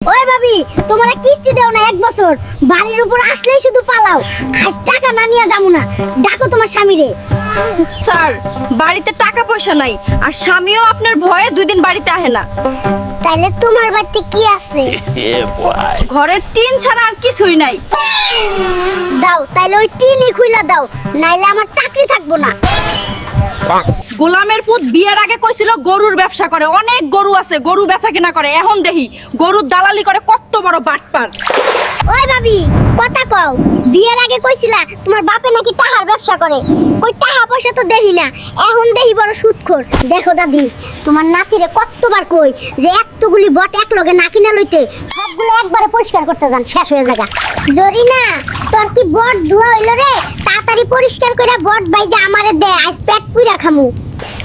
ওই ভাবি, তোমরা কিস্তি দাও না 1 বছর, বাড়ির উপর আসলেই শুধু পালাও। আজ টাকা না নিয়ে যাবো না, ডাকো তোমার স্বামীরে। স্যার, বাড়িতে টাকা পয়সা নাই, আর স্বামীও আপনার ভয়ে 2 দিন বাড়িতে আহে না। তাইলে তোমার বাড়িতে কি আছে? ঘরের টিন ছাড়া আর কিছুই নাই। দাও, তাইলে ওই টিনই খুইলা দাও, নাইলে আমার চাকরি থাকবো না। গোলামের পুত বিয়ের আগে কইছিল গরুর ব্যবসা করে, অনেক গরু আছে, গরু বেচা কিনা করে। এখন দেখি গরুর দালালি করে, কত বড় বাটপার। ওই ভাবি, কথা কও। বিয়ের আগে কইছিলা তোমার বাপে নাকি টাকার ব্যবসা করে, কই টাকা পয়সা তো দেখি না, এখন দেখি বড় সুদখোর। দেখো দাদি, তোমার নাতিরে কতবার কই যে এতগুলি বট এক লগে না কিনা লইতে, সবগুলো একবারে পরিষ্কার করতে যান, শেষ হয়ে যাগা। জরিনা, তোর কি বট ধোয়া হইল রে? তাড়াতাড়ি পরিষ্কার কইরা বট বাইজা আমারে দে, আজ পেট পুইরা খামু।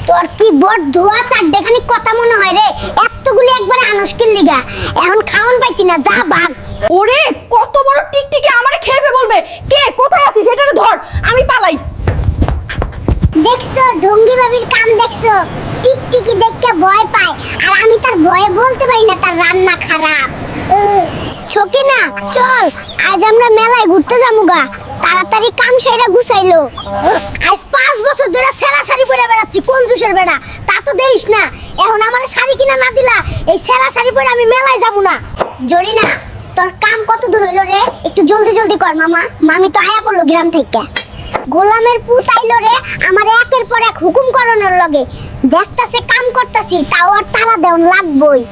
তোর কি বট ধোয়া চারটেখানি কথা মনে হয় রে? এতগুলি একবারে আনস্কিল লিগা, এখন খাওন পাইতি না, যা ভাগ। ওরে, কত বড় টিকটিকি আমারে খেয়ে বলবে। কে কোথায় আছিস, এটারে ধর, আমি পালাই। দেখছো ঢঙ্গি ভাবির কাম, দেখছো টিকটিকি দেখে ভয় পায়, আর আমি তার ভয়ে বলতে পারি না তার রান্না খারাপ। ছোকে না, চল আজ আমরা মেলায় ঘুরতে যামুগা। তাড়াতাড়ি কাম সেরা গুছাইলো। আজ 5 বছর ধরে সেরা শাড়ি পরে বেড়াচ্ছি, কোন জুসের বেড়া তা তো দেখিস না। এখন আমার শাড়ি কিনা না দিলা, এই সেরা শাড়ি পরে আমি মেলায় যাবো না। জরিনা, তোর কাম কত দূর হইলো রে? একটু জলদি জলদি কর মামা, মামি তো আয়া পড়লো গ্রাম থেকে। গোলামের পুত আইলো রে, আমার একের পর এক হুকুম করানোর লগে। দেখতাছে কাম করতাছি, তাও আর তারা দেওন লাগবই।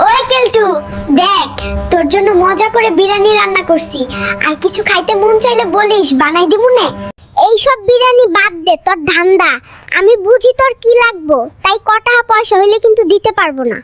ওই কেলটু, দেখ তোর জন্য মজা করে বিরিয়ানি রান্না করছি, আর কিছু খাইতে মন চাইলে বলিস, বানাই দিমু নে। এইসব বিরিয়ানি বাদ দে, তোর ধান্দা আমি বুঝি তোর কি লাগবো, তাই কটা পয়সা হইলে কিন্তু দিতে পারবো না।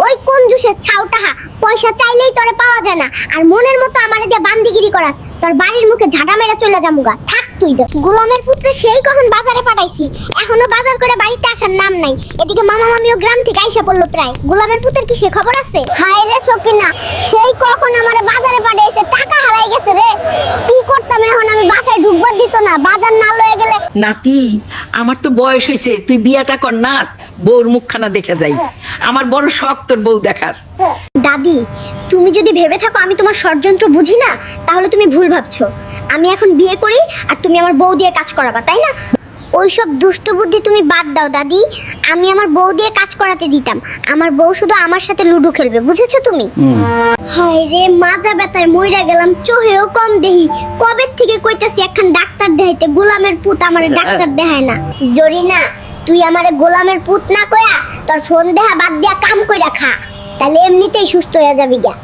ওই কোন জুসের ছাউটাহা, পয়সা চাইলেই তোরে পাওয়া যায় না, আর মনের মতো আমারে দিয়ে বান্দিগিরি করাস। তোর বাড়ির মুখে ঝাঁটা মেরে চলে যামুগা, থাক তুই। গোলামের পুত্র সেই কখন বাজারে পাঠাইছি, এখনো বাজার করে বাড়িতে আসার নাম নাই। এদিকে মামা মামিও গ্রাম থেকে আইসা পড়লো প্রায়। গোলামের পুত্রের কি সে খবর আছে? হায় রে সকিনা, সেই কখন আমারে বাজারে পাঠাইছে, টাকা হারাই গেছে রে। কি করতাম এখন, আমি বাসায় ঢুকবার দিত না, বাজার না লয়ে গেলে। নাতি, আমার তো বয়স হয়েছে, তুই বিয়াটা কর না, বউর মুখখানা দেখে যাই। আমার বড় শখ তোর বউ দেখার। দাদি, তুমি যদি ভেবে থাকো আমি তোমার ষড়যন্ত্র বুঝি না, তাহলে তুমি ভুল ভাবছো। আমি এখন বিয়ে করি, আর তুমি আমার বউ দিয়ে কাজ করাবা, তাই না? ওইসব দুষ্ট বুদ্ধি তুমি বাদ দাও দাদি, আমি আমার বউ দিয়ে কাজ করাতে দিতাম। আমার বউ শুধু আমার সাথে লুডো খেলবে, বুঝেছো তুমি? হায় রে, মাজা ব্যথায় মইরা গেলাম, চোহেও কম দেহি। কবে থেকে কইতাছি একখান ডাক্তার দেখাইতে, গোলামের পুত আমারে ডাক্তার দেখায় না। জরিনা, তুই আমারে গোলামের পুত না কয়া তোর ফোন দেহা বাদ দিয়া কাম কইরা খা, তাহলে এমনিতেই সুস্থ হয়ে যাবি গা।